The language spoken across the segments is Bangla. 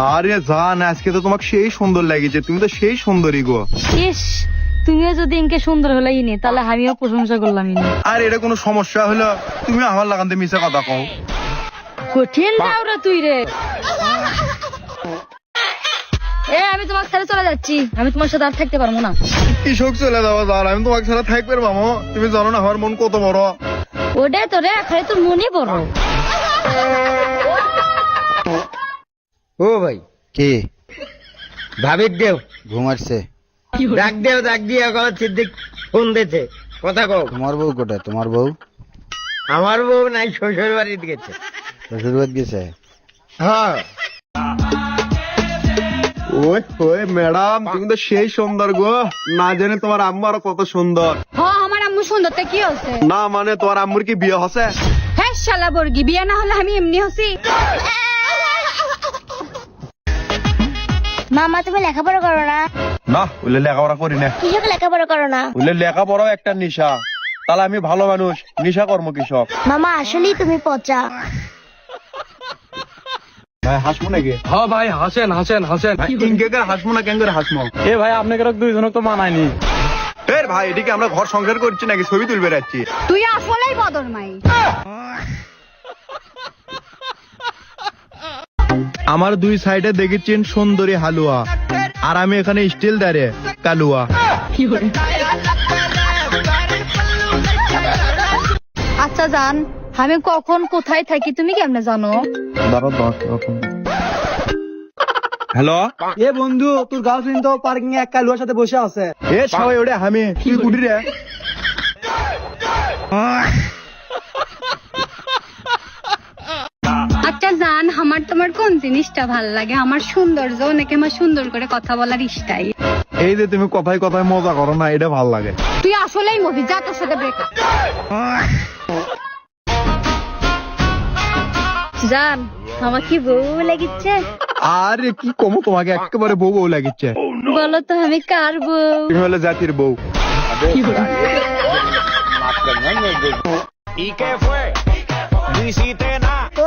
আরে জান, আজকে তো তোমাকে সেই সুন্দর লাগছে, তুমি তো সেই সুন্দরী গো। ইস, তুমিও যদি ইনকে সুন্দর হলেই নি তাহলে আমিও প্রশংসা করলাম ইনি। আর এটা কোনো সমস্যা হলো? তুমি আমার লাগানতে মিশা কথা কও। কঠিন দাও রে তুই রে। আমি তোমাকে ছেড়ে চলে যাচ্ছি, আমি তোমার সাথে আর থাকতে পারবো না। কৃষক চলে যাওয়া জান, আমি তোমাকে ছাড়া থাকবে মামো। তুমি জানো না আমার মন কত বড়। ওটাই তো রে, খালি তোর মনই বড়। ও ভাই কি ভাবিক দেও ঘুমাচ্ছে? ডাক দিয়ে এখন সিদ্দিক ফোন দিতে কথা কও। তোমার বউ কোথায়? তোমার বউ আমার বউ নাই, শ্বশুর বাড়িতে গেছে। শ্বশুর বাড়ি গেছে? হ্যাঁ ওই ওই ম্যাডাম, তুমি তো সেই সুন্দর গো। না জানে তোমার আম্মু আরো কত সুন্দর। আমার আম্মু সুন্দরটা কি হচ্ছে? না মানে তোমার আম্মুর কি বিয়ে হচ্ছে? হ্যাঁ শালা বর্গি, বিয়ে না হলে আমি এমনি হসি। মামা তুমি লেখাপড়া করো না? না, ওইলে লেখাপড়া করি না। কৃষক লেখাপড়া করো না? ওইলে লেখাপড়াও একটা নেশা। তাহলে আমি ভালো মানুষ, নেশা কর্ম কৃষক। মামা আসলেই তুমি পচা। ভাই হাসমো নাকি? হ্যাঁ ভাই, হাসেন হাসেন হাসেন। ইনকে হাসমো না, কেন করে হাসমো? এ ভাই, আপনাকে দুইজনক তো মানায়নি। এর ভাই, এদিকে আমরা ঘর সংসার করছি নাকি ছবি তুলবে যাচ্ছি? তুই আসলেই বদর মাই। আমার দুই সাইডে দেখেছেন সুন্দরী হালুয়া, আর আমি এখানে স্টিল দাঁড়িয়ে কালুয়া। আচ্ছা জান, আমি কখন কোথায় থাকি তুমি কেমনে জানো? হ্যালো, এ বন্ধু, তোর গার্লফ্রেন্ড তো পার্কিং এ এক কালুয়ার সাথে বসে আছে। এ সবাই ওটা আমি, তুই কুটি রে? আচ্ছা জান, আমার তোমার কোন জিনিসটা ভাল লাগে? আমার সৌন্দর্য নাকি আমার সুন্দর করে কথা বলার স্টাইল? এই যে তুমি কথায় কথায় মজা করো না, এটা ভাল লাগে। তুই আসলেই মফি, যা তোর সাথে ব্রেকআপ। জান, আমার কি বউ লাগিচ্ছে? আরে কি কমো তোমাকে, একেবারে বউ বউ লাগিচ্ছে। বলো তো আমি কার বউ? তুমি হলে জাতির বউ।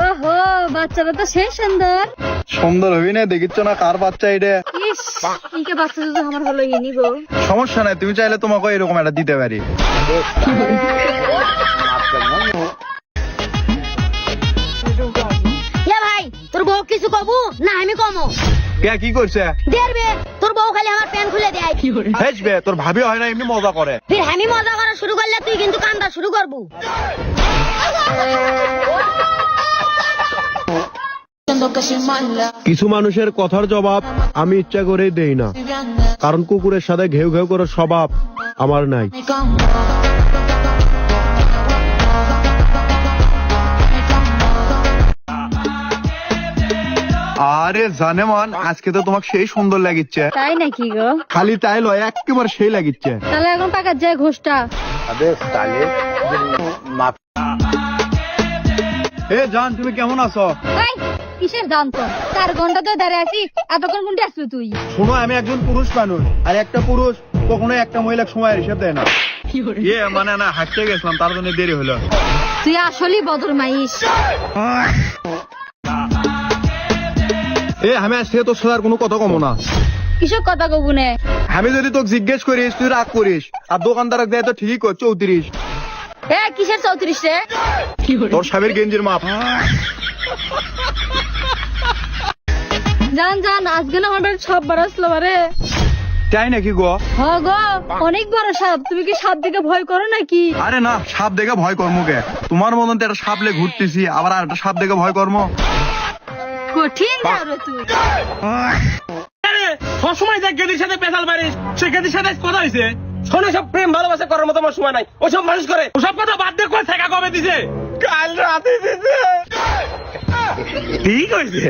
ওহো, বাচ্চাটা তো সেই সুন্দর। সুন্দর হবি না, দেখিচ্ছ না কার বাচ্চা এটা? ইস, ইনকে বাচ্চা যদি আমার হলো ইনি গো। সমস্যা নাই, তুমি চাইলে তোমাকে এরকম একটা দিতে পারি। এ ভাই, তোর বউ কিছু কবু না আমি কমো? কে কি করছে? দেখবে তোর বউ খালি আমার প্যান্ট খুলে দেয়। হেসবে, তোর ভাবি হয় না এমনি মজা করে। ফির আমি মজা করা শুরু করলে তুই কিন্তু কান্দা শুরু করবো। কিছু মানুষের কথার জবাব আমি ইচ্ছা করেই দেই না, কারণ কুকুরের সাথে ঘেউ ঘেউ করার স্বভাব আমার নাই। আরে জানে মান, আজকে তো তোমাকে সেই সুন্দর লাগিচ্ছে। তাই নাকি গো? খালি তাই লয়, একেবারে সেই লাগিচ্ছে। তাহলে এখন পাকার যায় ঘোষটা। এ জান, তুমি কেমন আছো? এই, কিসের দাম তো? 4 ঘন্টা তো দাঁড়িয়ে আছি, এতক্ষণ কোনটা আসলো তুই? শোনো, আমি একজন পুরুষ মানুষ, আর একটা পুরুষ কখনো একটা মহিলা সময়ের হিসাব দেয় না। মানে না, হাঁটতে গেছিলাম, তার জন্য দেরি হলো। তুই আসলেই বদর মাইস। আমি আজকে তোর সাথে আর কোনো কথা কমো না। কিসব কথা কবুনে? আমি যদি তোকে জিজ্ঞেস করিস তুই রাগ করিস, আর দোকানদার দেয় তো ঠিকই কর 34। কিসের 34 রে? তোর স্বামীর গেঞ্জির মাপ। জান জান, আজকে না আমার বাড়ি সব বার আসলো বারে। তাই নাকি গো? হ গো, অনেক বড় সাপ। তুমি কি সাপ দেখে ভয় করো নাকি? আরে না, সাপ দেখে ভয় কর্মকে? তোমার মতন তো একটা সাপ লে ঘুরতেছি, আবার আর একটা সাপ দেখে ভয় কর্ম? কঠিন দাও রে তুই। সবসময় দেখ গেদির সাথে পেশাল মারিস, সে গেদির সাথে কথা হয়েছে। শোনে, সব প্রেম ভালোবাসা করার মতো আমার সময় নাই। ওসব মানুষ করে, ওসব কথা বাদ দিয়ে করে থাকা কবে দিছে? কাল রাতে দিতে। ঠিক হয়েছে।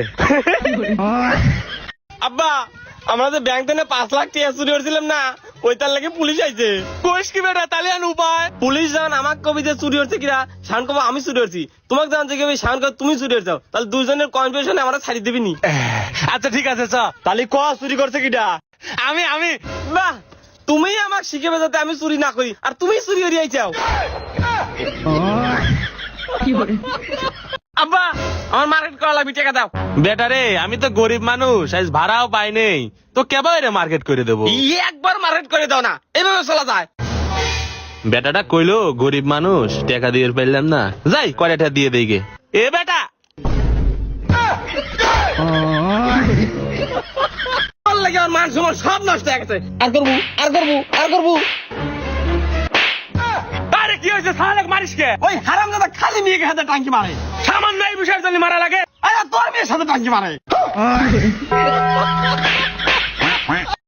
আব্বা, আমরা যে ব্যাংক থেকে 5 লাখ টাকা চুরি করছিলাম না, ওইটার লাগে পুলিশ আইছে। কোষ কি বেটা, তালিয়ান উপায়। পুলিশ জান আমাক কবি যে চুরি হচ্ছে কিনা, শান কব আমি চুরি করছি। তোমাকে জানছে কি শান কব তুমি চুরি করছো, তাহলে দুইজনের কনফিউশনে আমরা ছাড়ি দিবি নি? আচ্ছা ঠিক আছে, তাহলে ক চুরি করছে কিটা? আমি না, তুমি আমাকে শিখেবে যাতে আমি চুরি না করি, আর তুমি চুরি করি আইছাও। আব্বা, আমার মার্কেট করা লাগবে, টাকা দাও। বেটা রে, আমি তো গরিব মানুষ, আজ ভাড়াও পাই নেই, তো কেবল মার্কেট করে দেবো। একবার মার্কেট করে দাও না, এইভাবে চলা যায়। বেটাটা কইলো গরিব মানুষ, টাকা দিয়ে পাইলাম না, যাই কয়টা দিয়ে দেই গে। এ বেটা লাগে আমার মান সম্মান সব নষ্ট হয়ে গেছে। আর করবো আর করবো আর করবো। আরে কি হয়েছে, সালেক মারিস কে? ওই হারামজাদা খালি মেয়েকে হাতে টাঙ্কি মারে, সামান্য এই বিষয়ের জন্য মারা লাগে। আরে তোর মেয়ের সাথে টাঙ্কি মারে।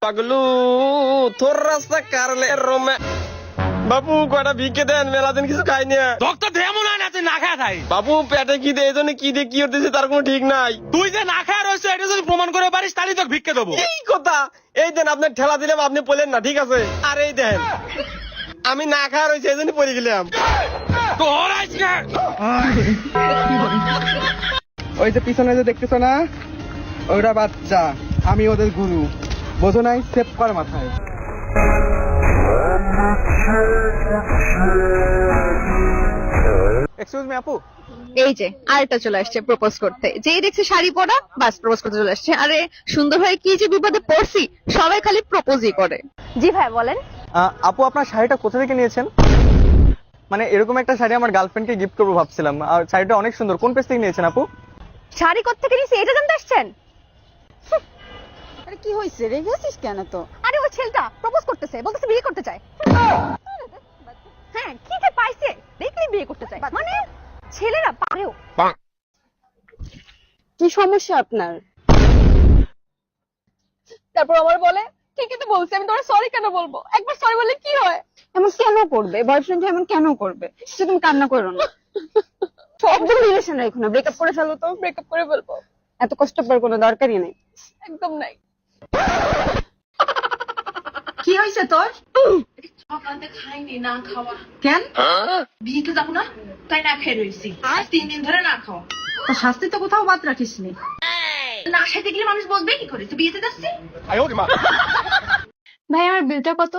পাগলু তোর রাস্তা কারলে রোমে বাবু কয়টা ভিক্ষে দেন, মেলা দিন কিছু খাইনি। ডক্টর দেমন না তুই না খায় থাই। বাবু পেটে কি দেয়, এজন্য কি দিয়ে কি করতেছে তার কোনো ঠিক নাই। তুই যে না খায় রয়েছে এটা যদি প্রমাণ করে পারিস তাহলে তোকে ভিক্ষে দেবো। এই কথা, এই দেন আপনার ঠেলা দিলাম, আপনি বলেন না, ঠিক আছে? আর এই দেন আমি না খায় রয়েছে এই জন্য পড়ে গেলাম। ওই যে পিছনে যে দেখতেছো না, ওরা বাচ্চা, আমি ওদের গুরু, বোঝো নাই? সেভ কর মাথায়। এক্সকিউজ মি আপু। এই যে আরেকটা চলে আসছে প্রপোজ করতে, যেই দেখছে শাড়ি পরা বাস প্রপোজ করতে চলে আসছে। আরে সুন্দর ভাই কি যে বিপদে পড়ছি, সবাই খালি প্রপোজই করে। জি ভাই বলেন। আপু আপনার শাড়িটা কোথা থেকে নিয়েছেন? মানে এরকম একটা শাড়ি আমার গার্লফ্রেন্ডকে গিফট করবো ভাবছিলাম, আর শাড়িটা অনেক সুন্দর। কোন পেজ থেকে নিয়েছেন আপু? শাড়ি কোত্থেকে নিয়েছি এটা জানতে আসছেন? আরে কি হয়েছে, রেগে আছিস কেন? তো আরে ওই ছেলেটা প্রপোজ করতেছে, বলতেছে বিয়ে করতে চায়। হ্যাঁ কি যে পাইছে, দেখলি বিয়ে করতে চায়, মানে ছেলেরা পারেও। কি সমস্যা আপনার? তারপর আমার বলে ঠিকই তো বলছি, আমি তোমার সরি কেন বলবো, একবার সরি বললে কি হয়? এমন কেন করবে, বয়ফ্রেন্ড এমন কেন করবে? সে তুমি কান্না করো না, একদম রিলেশন রাখো না, ব্রেকআপ করে ফেলো। তো ব্রেকআপ করে ফেলবো, এত কষ্ট পাওয়ার কোনো দরকারই নেই, একদম নাই। কি হয়েছে তোর? সকালে খাইনি, না খাওয়া। কেন? বিয়েতে যাবো না তাই না খেয়ে রয়েছি, আজ 3 দিন ধরে না খাওয়া। তো শাস্তি তো কোথাও বাদ রাখিস নি। না খেতে গেলে মানুষ বলবে কি করে তুই বিয়েতে যাচ্ছি। ভাই আমার বিলটা কত?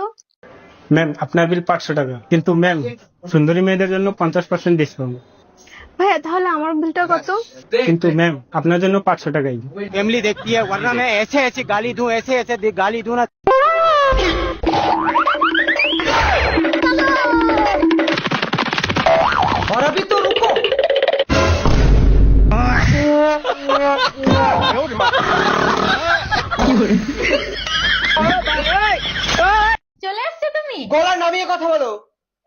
ম্যাম আপনার বিল 500 টাকা, কিন্তু ম্যাম সুন্দরী মেয়েদের জন্য 50% ডিসকাউন্ট। ভাইয়া তাহলে আমার বিলটা কত? কিন্তু ম্যাম আপনার জন্য 500 টাকাই। फैमिली देखती है, वरना मैं ऐसे ऐसे गाली दूं, ऐसे ऐसे गाली दूं ना। और अभी तो रुको। চলে আসছো তুমি? গলা নামিয়ে কথা বলো।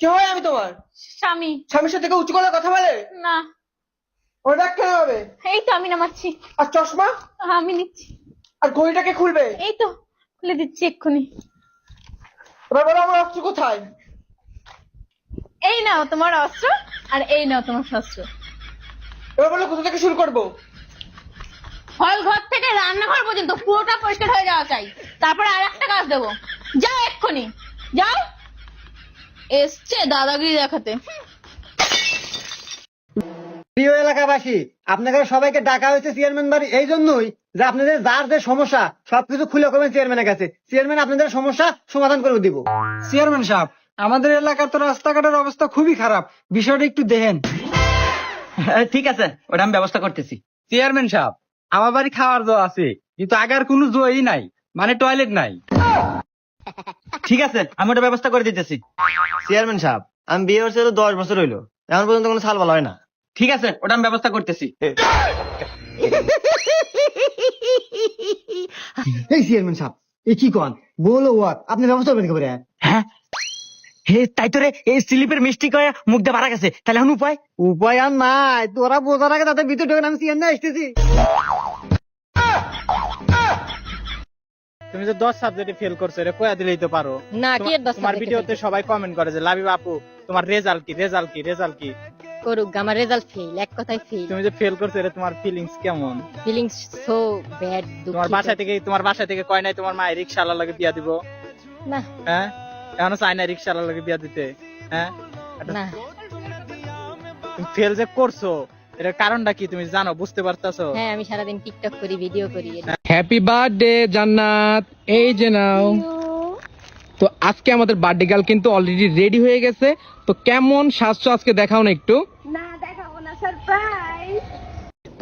কি হয় আমি তোমার স্বামী। স্বামীর সাথে উঁচু গলায় কথা বলে? না, ওটা কেন হবে? এই তো আমি নামাচ্ছি। আর চশমা? আমি নিচ্ছি। আর ঘড়িটাকে খুলবে? এই তো খুলে দিচ্ছি এক্ষুনি। এবার বলো আমার অস্ত্র কোথায়? এই নাও তোমার অস্ত্র, আর এই নাও তোমার শস্ত্র। এবার বলো কোথা থেকে শুরু করবো? হল ঘর থেকে রান্নাঘর পর্যন্ত পুরোটা পরিষ্কার হয়ে যাওয়া চাই, তারপরে আর একটা কাজ দেবো। যাও এক্ষুনি, যাও। এসছে দাদাগিরি দেখাতে। প্রিয় এলাকাবাসী, আপনাদের সবাইকে ডাকা হয়েছে চেয়ারম্যান বাড়ি এই জন্যই যে আপনাদের যার যে সমস্যা সবকিছু খুলে করবেন চেয়ারম্যানের কাছে। চেয়ারম্যান আপনাদের সমস্যা সমাধান করে দিব। চেয়ারম্যান সাহেব, আমাদের এলাকার তো রাস্তাঘাটের অবস্থা খুবই খারাপ, বিষয়টা একটু দেখেন। ঠিক আছে, ওটা আমি ব্যবস্থা করতেছি। চেয়ারম্যান সাহেব, আমার বাড়ি খাওয়ার জো আছে, কিন্তু আগার কোনো জোই নাই, মানে টয়লেট নাই। ঠিক আছে, আমি ওটা ব্যবস্থা করে দিতেছি। চেয়ারম্যান সাহেব, আমি বিয়ে হচ্ছে 10 বছর হইলো, এখন পর্যন্ত কোনো ছাল ভালো হয় না। ঠিক আছে, ওটা আমি ব্যবস্থা করতেছি। এই চেয়ারম্যান সাহেব, এই কি কন বলো, আপনি ব্যবস্থা করবেন একেবারে? হ্যাঁ হে, তাই তো রে, এই স্লিপের মিষ্টি কয়ে মুখ দিয়ে বাড়া গেছে, তাহলে এখন উপায়? উপায় আর নাই, তোরা বোঝার আগে তাদের ভিতরে ঢোকেন, আমি চেয়ারম্যান আসতেছি। তুমি যে 10 সাবজেক্টে ফেল করছো, এটা কয়া দিলেই তো পারো না কি তোমার ভিডিওতে সবাই কমেন্ট করে যে লাবিব আপু তোমার রেজাল্ট কি, রেজাল্ট কি, রেজাল্ট কি? করুক, আমার রেজাল্ট ফেল, এক কথায় ফেল। তুমি যে ফেল করছো, এটা তোমার ফিলিংস কেমন? Feelings so bad. তোমার বাসা থেকে কয় নাই তোমার মায়ের রিকশাওয়ালা লাগে বিয়া দিব? না। হ্যাঁ, এখনো চাই না রিকশাওয়ালা লাগে বিয়া দিতে? হ্যাঁ না, তুমি ফেল যে করছো, এটার কারণটা কি তুমি জানো, বুঝতে পারতাছো? হ্যাঁ আমি সারাদিন টিকটক করি, ভিডিও করি। হ্যাপি বার্থডে জান্নাত, এই যে নাও। তো আজকে আমাদের বার্থডে গার্ল কিন্তু অলরেডি রেডি হয়ে গেছে, তো কেমন সাজছো আজকে দেখাও না একটু। না দেখাবো না, সারপ্রাইজ।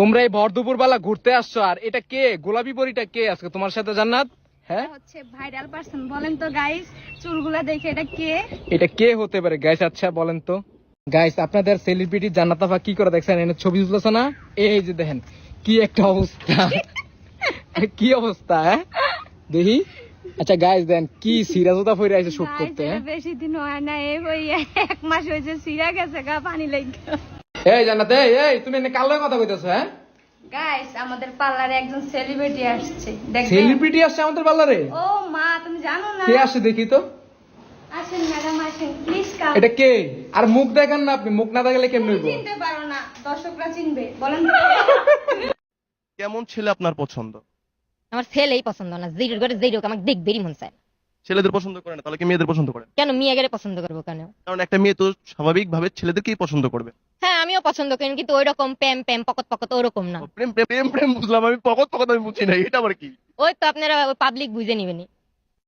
তোমরা এই ভর দুপুর বেলা ঘুরতে আসছো, আর এটা কে? গোলাপি পরিটা কে আজকে তোমার সাথে জান্নাত? হ্যাঁ, হচ্ছে ভাইরাল পারসন, বলেন তো গাইস, চুলগুলা দেখে এটা কে? এটা কে হতে পারে গাইস? আচ্ছা বলেন তো গাইস, আপনাদের সেলিব্রিটি জান্নাত আপা কি করে দেখছেন? এনে ছবি তুলতেছে না, এই যে দেখেন কি একটা অবস্থা, কি অবস্থা, হ্যাঁ দেখি। আচ্ছা গাইস দেন কি সিরাজতা ফইরা আছে শুট করতে, হ্যাঁ? বেশি দিন হয় না, এই ওই 1 মাস হয়েছে, সিরা গেছে গা পানি লেগে। এই জান্নাত, এই তুমি এনে কার লগে কথা কইতেছো? হ্যাঁ গাইস, আমাদের পার্লারে একজন সেলিব্রিটি আসছে, দেখবেন? সেলিব্রিটি আসছে আমাদের পার্লারে? ও মা, তুমি জানো না? কে আসছে দেখি তো। আসেন ম্যাডাম, আসেন প্লিজ কাম। এটা কে? আর মুখ দেখান না আপনি, মুখ না দেখালে কেমন হইব? চিনতে পারো না, দর্শকরা চিনবে, বলেন তো। কেমন ছেলে আপনার পছন্দ? আমার ছেলেই পছন্দ না, জিরোর ঘরে জিরো আমাকে দেখবেরই মন চায় না। ছেলেদের পছন্দ করেন, তাহলে কি মেয়েদের পছন্দ করেন? কেন মেয়ে গেলে পছন্দ করবো কেন? কারণ একটা মেয়ে তো স্বাভাবিকভাবে ছেলেদেরকেই পছন্দ করবে। হ্যাঁ আমিও পছন্দ করি, কিন্তু ওই রকম প্যাম প্যাম পকত পকত ওরকম না। প্রেম প্রেম প্রেম প্রেম বুঝলাম, আমি পকত পকত আমি বুঝি না, এটা আবার কি? ওই তো আপনারা পাবলিক বুঝে নিবেনি।